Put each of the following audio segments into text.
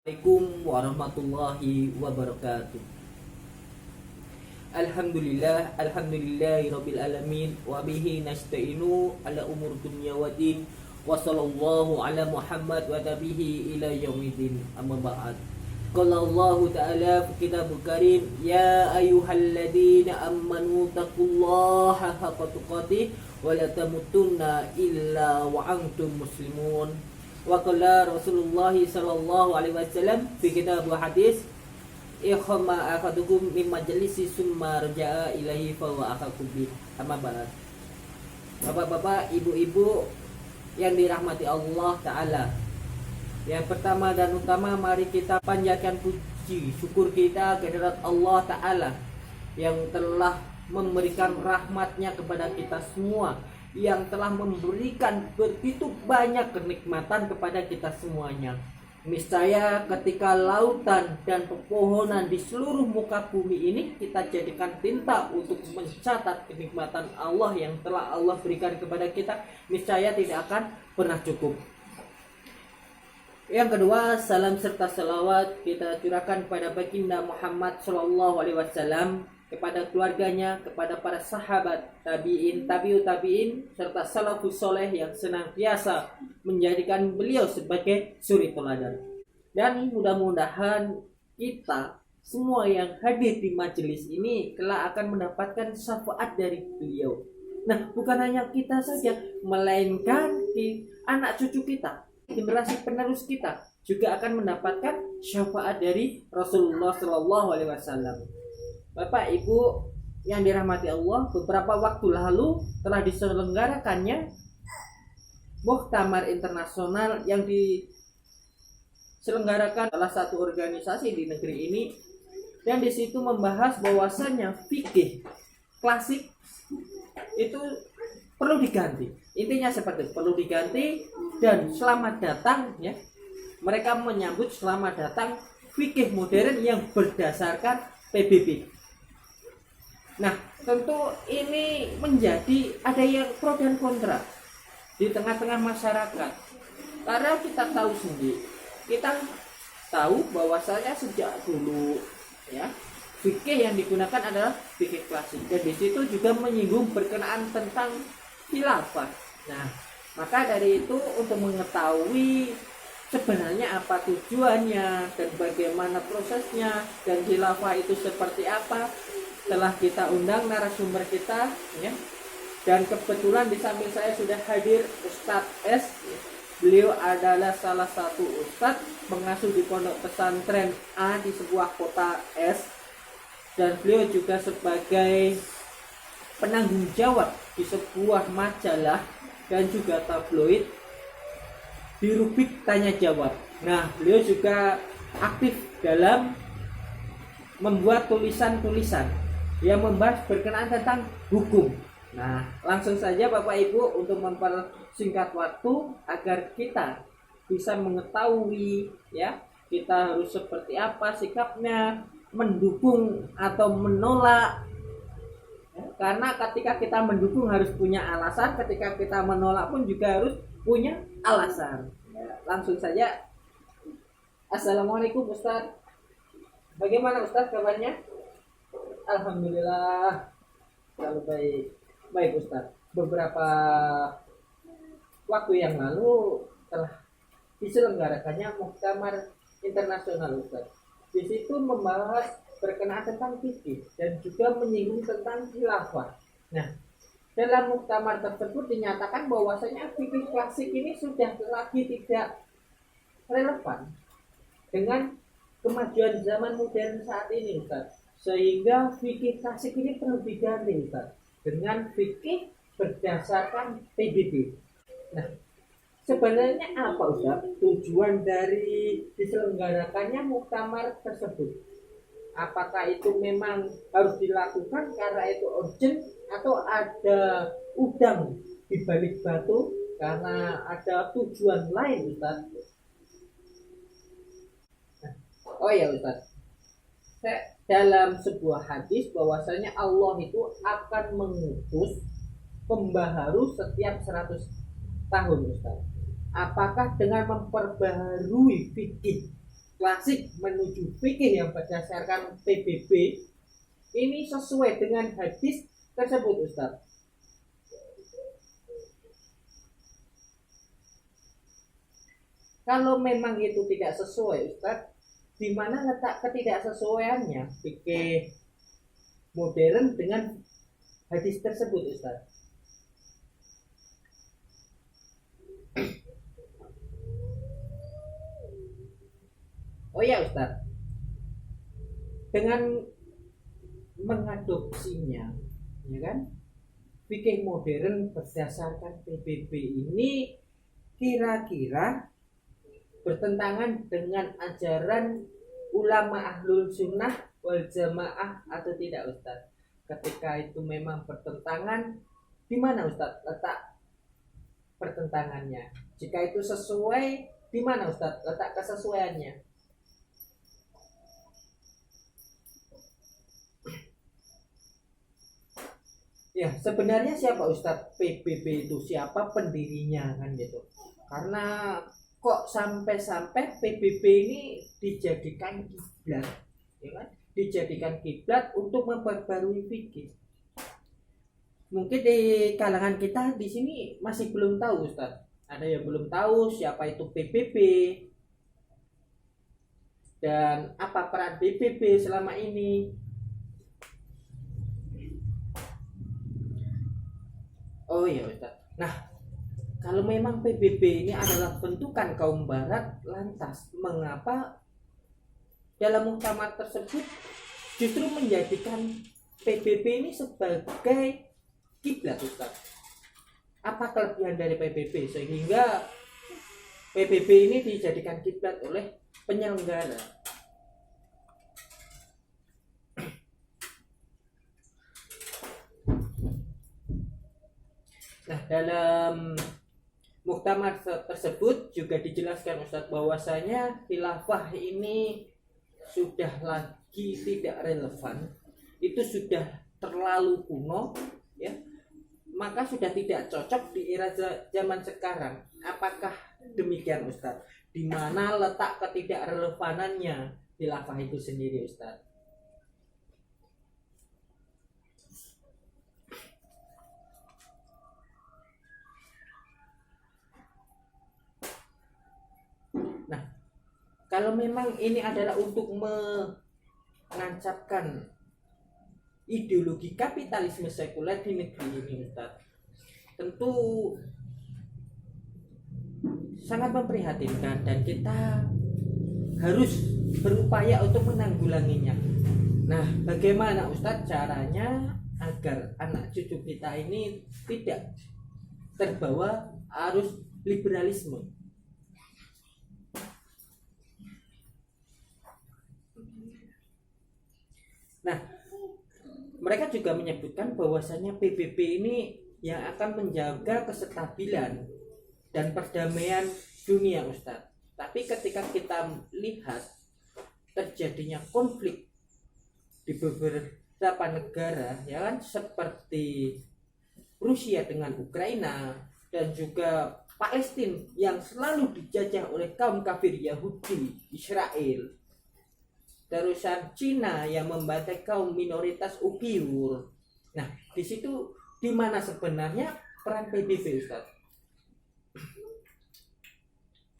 Assalamualaikum warahmatullahi wabarakatuh. Alhamdulillahi rabbil alamin wa bihi nasta'inu ala umur dunya waddin wa sallallahu ala Muhammad wa tabihi ila yaumiddin. Amma ba'd. Qala Allah ta'ala fi kitabul karim, ya ayyuhalladzina amanu taqullaha haqqa tuqatih wa la tamutunna illa wa antum muslimun. Wa qala Rasulullah sallallahu alaihi wasallam fi kitab hadis, ikhma akadukum min majlisi summa raja'a ilahi fa wa akakubi. Amma ba'd. Bapak-bapak, ibu-ibu yang dirahmati Allah taala, yang pertama dan utama, mari kita panjatkan puji syukur kita kehadirat Allah taala yang telah memberikan rahmatnya kepada kita semua, yang telah memberikan begitu banyak kenikmatan kepada kita semuanya. Niscaya ketika lautan dan pepohonan di seluruh muka bumi ini kita jadikan tinta untuk mencatat kenikmatan Allah yang telah Allah berikan kepada kita, niscaya tidak akan pernah cukup. Yang kedua, salam serta salawat kita curahkan kepada baginda Muhammad sallallahu alaihi wasallam, kepada keluarganya, kepada para sahabat, tabi'in, tabi'ut tabi'in, serta salafus soleh yang senantiasa menjadikan beliau sebagai suri teladan. Dan mudah-mudahan kita semua yang hadir di majelis ini kelak akan mendapatkan syafaat dari beliau. Nah, bukan hanya kita saja, melainkan anak cucu kita, generasi penerus kita juga akan mendapatkan syafaat dari Rasulullah Shallallahu Alaihi Wasallam. Bapak Ibu yang dirahmati Allah, beberapa waktu lalu telah diselenggarakannya Muktamar Internasional yang diselenggarakan salah satu organisasi di negeri ini, dan di situ membahas bahwasannya fikih klasik itu perlu diganti. Intinya seperti itu, perlu diganti, dan selamat datang ya. Mereka menyambut selamat datang fikih modern yang berdasarkan PBB. Nah, tentu ini menjadi ada yang pro dan kontra di tengah-tengah masyarakat. Karena kita tahu sendiri, kita tahu bahwasanya sejak dulu ya, fikih yang digunakan adalah fikih klasik, dan di situ juga menyinggung berkenaan tentang khilafah. Nah, maka dari itu untuk mengetahui sebenarnya apa tujuannya dan bagaimana prosesnya dan khilafah itu seperti apa, telah kita undang narasumber kita ya. Dan kebetulan di samping saya sudah hadir Ustadz S. Beliau adalah salah satu ustadz pengasuh di pondok pesantren A di sebuah kota S, dan beliau juga sebagai penanggung jawab di sebuah majalah dan juga tabloid di rubrik tanya jawab. Nah, beliau juga aktif dalam membuat tulisan-tulisan yang membahas berkenaan tentang hukum. Nah, langsung saja Bapak Ibu, untuk mempersingkat waktu agar kita bisa mengetahui ya, kita harus seperti apa sikapnya, mendukung atau menolak. Karena ketika kita mendukung harus punya alasan, ketika kita menolak pun juga harus punya alasan. Langsung saja. Assalamualaikum Ustaz. Bagaimana Ustaz kabarnya? Alhamdulillah, selalu baik. Baik Ustaz, beberapa waktu yang lalu telah diselenggarakannya Muktamar Internasional Ustaz. Di situ membahas berkenaan tentang fikih dan juga menyinggung tentang khilafah. Nah, dalam muktamar tersebut dinyatakan bahwasanya fikih klasik ini sudah lagi tidak relevan dengan kemajuan zaman modern saat ini Ustaz. Sehingga fikih klasik ini perlu diganti Ustaz dengan fikih berdasarkan PBB. Nah, sebenarnya apa Ustaz tujuan dari diselenggarakannya muktamar tersebut? Apakah itu memang harus dilakukan karena itu urgent, atau ada udang di balik batu karena ada tujuan lain Ustaz? Oh ya Ustaz, dalam sebuah hadis bahwasanya Allah itu akan mengutus pembaharu setiap 100 tahun Ustaz. Apakah dengan memperbaharui fikih klasik menuju fikih yang berdasarkan PBB ini sesuai dengan hadis tersebut Ustaz? Kalau memang itu tidak sesuai Ustaz, di mana letak ketidaksesuaiannya fikih modern dengan hadis tersebut Ustaz? Oh ya Ustaz, dengan mengadopsinya, ya kan, fikih modern berdasarkan PBB ini kira-kira bertentangan dengan ajaran ulama ahlul sunnah wal jamaah atau tidak Ustaz? Ketika itu memang bertentangan, di mana Ustaz letak pertentangannya? Jika itu sesuai, di mana Ustaz letak kesesuaiannya? Ya, sebenarnya siapa Ustadz PBB itu? Siapa pendirinya kan gitu? Karena kok sampai-sampai PBB ini dijadikan kiblat, ya kan? Dijadikan kiblat untuk memperbarui fikih. Mungkin di kalangan kita di sini masih belum tahu Ustadz. Ada yang belum tahu siapa itu PBB dan apa peran PBB selama ini. Oh iya Ustaz. Nah, kalau memang PBB ini adalah bentukan kaum barat, lantas mengapa dalam muktamar tersebut justru menjadikan PBB ini sebagai kiblat Ustaz? Apa kelebihan dari PBB sehingga PBB ini dijadikan kiblat oleh penyelenggara? Nah, dalam muktamar tersebut juga dijelaskan Ustadz bahwasanya khilafah ini sudah lagi tidak relevan, itu sudah terlalu kuno, ya, maka sudah tidak cocok di era zaman sekarang. Apakah demikian Ustadz? Di mana letak ketidakrelevanannya khilafah itu sendiri Ustadz? Nah, kalau memang ini adalah untuk menancapkan ideologi kapitalisme sekuler di negeri ini Ustaz, tentu sangat memprihatinkan dan kita harus berupaya untuk menanggulanginya. Nah, bagaimana Ustaz caranya agar anak cucu kita ini tidak terbawa arus liberalisme? Nah, mereka juga menyebutkan bahwasanya PBB ini yang akan menjaga kestabilan dan perdamaian dunia Ustadz. Tapi ketika kita lihat terjadinya konflik di beberapa negara, ya kan, seperti Rusia dengan Ukraina dan juga Palestina yang selalu dijajah oleh kaum kafir Yahudi Israel, terusan Cina yang membantai kaum minoritas Uighur. Nah, di situ di mana sebenarnya peran PBB Ustaz?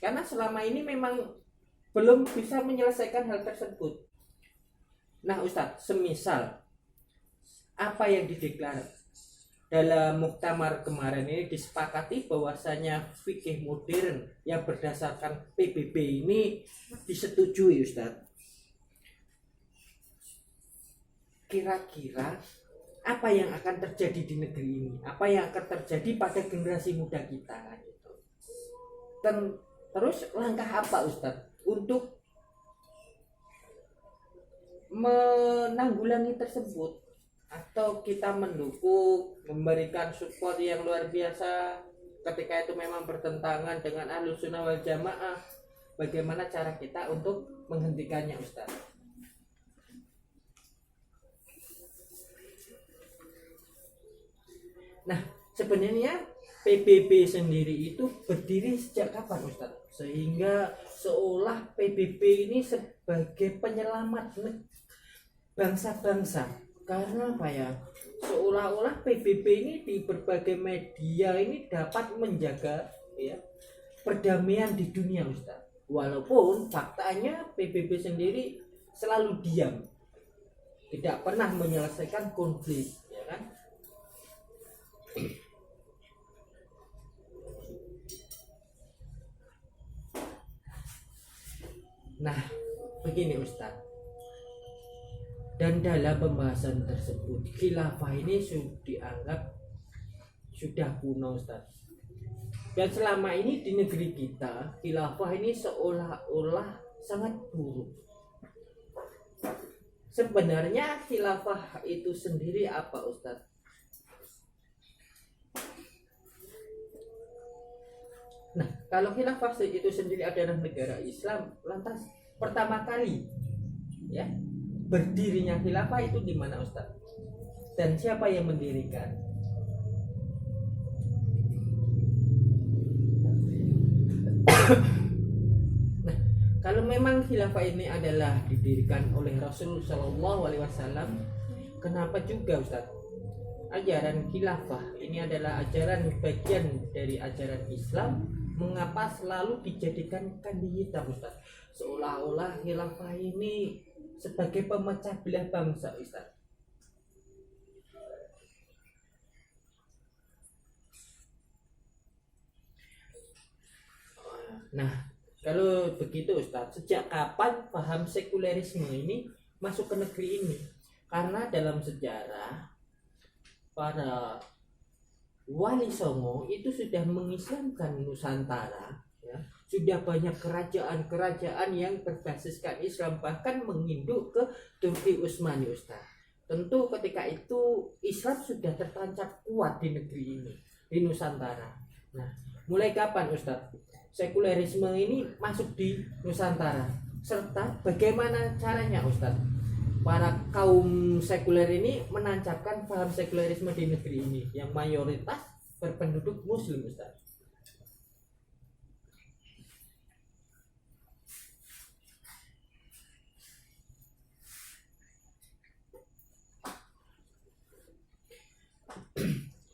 Karena selama ini memang belum bisa menyelesaikan hal tersebut. Nah, Ustaz, semisal apa yang dideklar dalam muktamar kemarin ini disepakati bahwasanya fikih modern yang berdasarkan PBB ini disetujui Ustaz. Kira-kira apa yang akan terjadi di negeri ini? Apa yang akan terjadi pada generasi muda kita gitu. Terus langkah apa Ustadz untuk menanggulangi tersebut? Atau kita mendukung, memberikan support yang luar biasa ketika itu memang bertentangan dengan Ahlus Sunnah wal Jamaah? Bagaimana cara kita untuk menghentikannya Ustadz? Nah, sebenarnya PBB sendiri itu berdiri sejak kapan Ustaz? sehingga seolah PBB ini sebagai penyelamat bangsa-bangsa. Karena apa ya, seolah-olah PBB ini di berbagai media ini dapat menjaga ya perdamaian di dunia, Ustaz. Walaupun faktanya PBB sendiri selalu diam, tidak pernah menyelesaikan konflik, ya kan? Nah, begini Ustaz. Dan dalam pembahasan tersebut, khilafah ini dianggap sudah kuno, Ustaz. Dan selama ini di negeri kita, khilafah ini seolah-olah sangat buruk. Sebenarnya khilafah itu sendiri apa, Ustaz? Nah, kalau khilafah itu sendiri adalah negara Islam, lantas pertama kali ya berdirinya khilafah itu di mana, Ustaz? Dan siapa yang mendirikan? Nah, kalau memang khilafah ini adalah didirikan oleh Rasul Shallallahu Alaihi Wasallam, kenapa juga, Ustaz, ajaran khilafah ini adalah ajaran bagian dari ajaran Islam, mengapa selalu dijadikan kambing hitam, Ustaz? Seolah-olah khilafah ini sebagai pemecah belah bangsa, Ustaz. Nah, kalau begitu Ustaz, sejak kapan paham sekulerisme ini masuk ke negeri ini? Karena dalam sejarah para Wali Songo itu sudah mengislamkan Nusantara, ya. Sudah banyak kerajaan-kerajaan yang berbasiskan Islam, bahkan menginduk ke Turki Utsmani, Ustaz. Tentu ketika itu Islam sudah tertancap kuat di negeri ini, di Nusantara. Nah, mulai kapan, Ustaz, sekulerisme ini masuk di Nusantara? Serta bagaimana caranya, Ustaz, para kaum sekuler ini menancapkan paham sekulerisme di negeri ini yang mayoritas berpenduduk Muslim, Ustaz?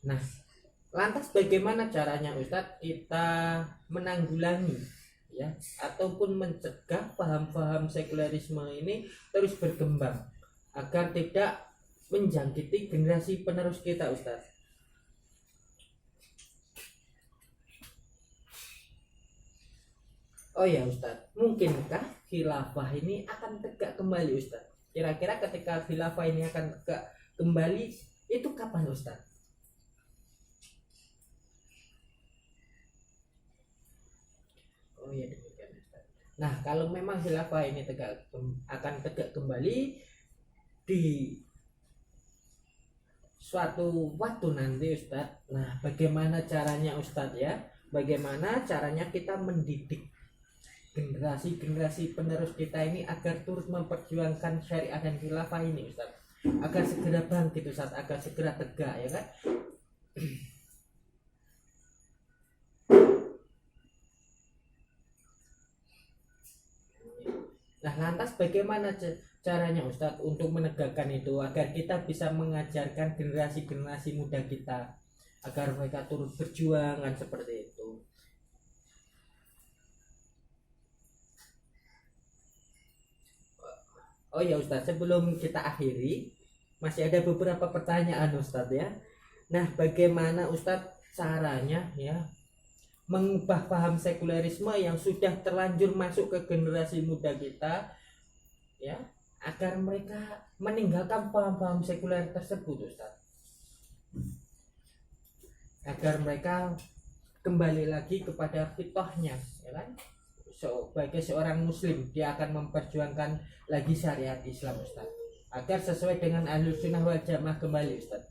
Nah, lantas bagaimana caranya, Ustadz, kita menanggulangi ya ataupun mencegah paham-paham sekulerisme ini terus berkembang agar tidak menjangkiti generasi penerus kita, Ustadz? Oh ya, Ustadz, mungkinkah khilafah ini akan tegak kembali, Ustadz? Kira-kira ketika khilafah ini akan tegak kembali itu kapan, Ustadz? Oh ya, demikian, Ustaz. Nah, kalau memang khilafah ini akan tegak kembali di suatu waktu nanti, Ustadz. Nah, bagaimana caranya, Ustadz, ya? Bagaimana caranya kita mendidik generasi-generasi penerus kita ini agar turut memperjuangkan syariat dan khilafah ini, Ustadz? Agar segera bangkit, Ustadz, agar segera tegak, ya kan? Nah, lantas bagaimana caranya, Ustadz, untuk menegakkan itu agar kita bisa mengajarkan generasi-generasi muda kita agar mereka turut berjuang kan, seperti itu? Oh ya, Ustadz, sebelum kita akhiri masih ada beberapa pertanyaan, Ustadz, ya. Nah, bagaimana, Ustadz, caranya ya mengubah paham sekulerisme yang sudah terlanjur masuk ke generasi muda kita ya agar mereka meninggalkan paham-paham sekuler tersebut, Ustaz, agar mereka kembali lagi kepada fitrahnya, ya kan? Sebagai seorang muslim dia akan memperjuangkan lagi syariat Islam, Ustaz, agar sesuai dengan Ahlus Sunnah wal Jamaah kembali, Ustaz.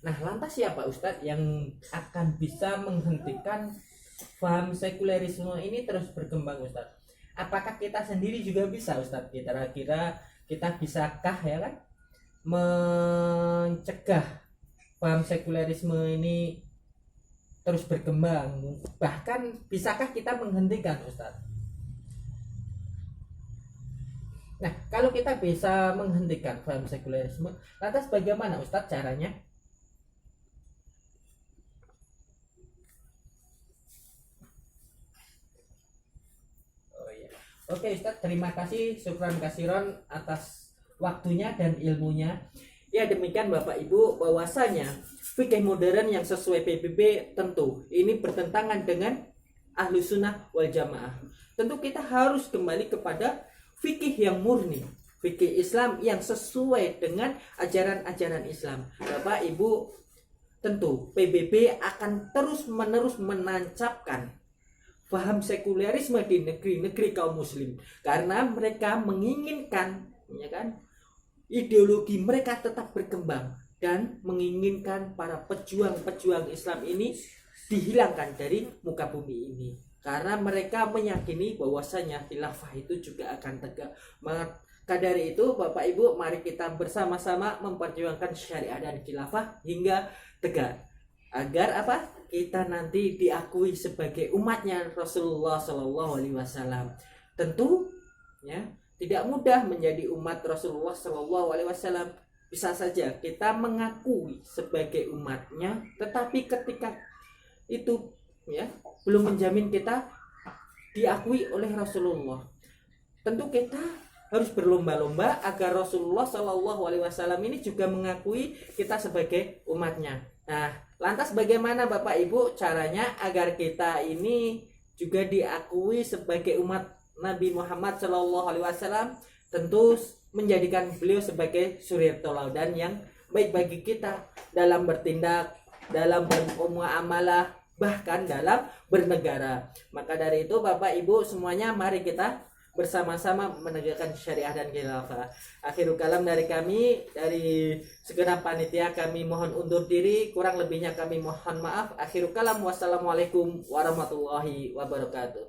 Nah, lantas siapa, Ustadz, yang akan bisa menghentikan paham sekulerisme ini terus berkembang, Ustadz? Apakah kita sendiri juga bisa, Ustadz? Kira-kira kita bisakah ya kan mencegah paham sekulerisme ini terus berkembang? Bahkan bisakah kita menghentikan, Ustadz? Nah, kalau kita bisa menghentikan paham sekulerisme, lantas bagaimana, Ustadz, caranya? Oh iya. Oke, Ustadz, terima kasih, syukran kasiron atas waktunya dan ilmunya. Ya, demikian Bapak Ibu, bahwasanya fikih modern yang sesuai PBB tentu ini bertentangan dengan ahlu sunnah wal jamaah. Tentu kita harus kembali kepada fikih yang murni, fikih Islam yang sesuai dengan ajaran-ajaran Islam. Bapak Ibu, tentu PBB akan terus-menerus menancapkan paham sekulerisme di negeri-negeri kaum muslim, karena mereka menginginkan, ya kan, ideologi mereka tetap berkembang dan menginginkan para pejuang-pejuang Islam ini dihilangkan dari muka bumi ini, karena mereka meyakini bahwasanya khilafah itu juga akan tegak. Maka dari itu Bapak Ibu, mari kita bersama-sama memperjuangkan syariah dan khilafah hingga tegak, agar apa, kita nanti diakui sebagai umatnya Rasulullah Shallallahu Alaihi Wasallam. Tentu ya tidak mudah menjadi umat Rasulullah Shallallahu Alaihi Wasallam. Bisa saja kita mengakui sebagai umatnya, tetapi ketika itu ya belum menjamin kita diakui oleh Rasulullah. Tentu kita harus berlomba-lomba agar Rasulullah Shallallahu Alaihi Wasallam ini juga mengakui kita sebagai umatnya. Nah, lantas bagaimana Bapak Ibu caranya agar kita ini juga diakui sebagai umat Nabi Muhammad Shallallahu Alaihi Wasallam? Tentu menjadikan beliau sebagai suri tauladan yang baik bagi kita dalam bertindak, dalam bermuamalah, bahkan dalam bernegara. Maka dari itu Bapak Ibu semuanya, mari kita bersama-sama menegakkan syariah dan khilafah. Akhirul kalam dari kami, dari segenap panitia, kami mohon undur diri, kurang lebihnya kami mohon maaf. Akhirul kalam, wassalamualaikum warahmatullahi wabarakatuh.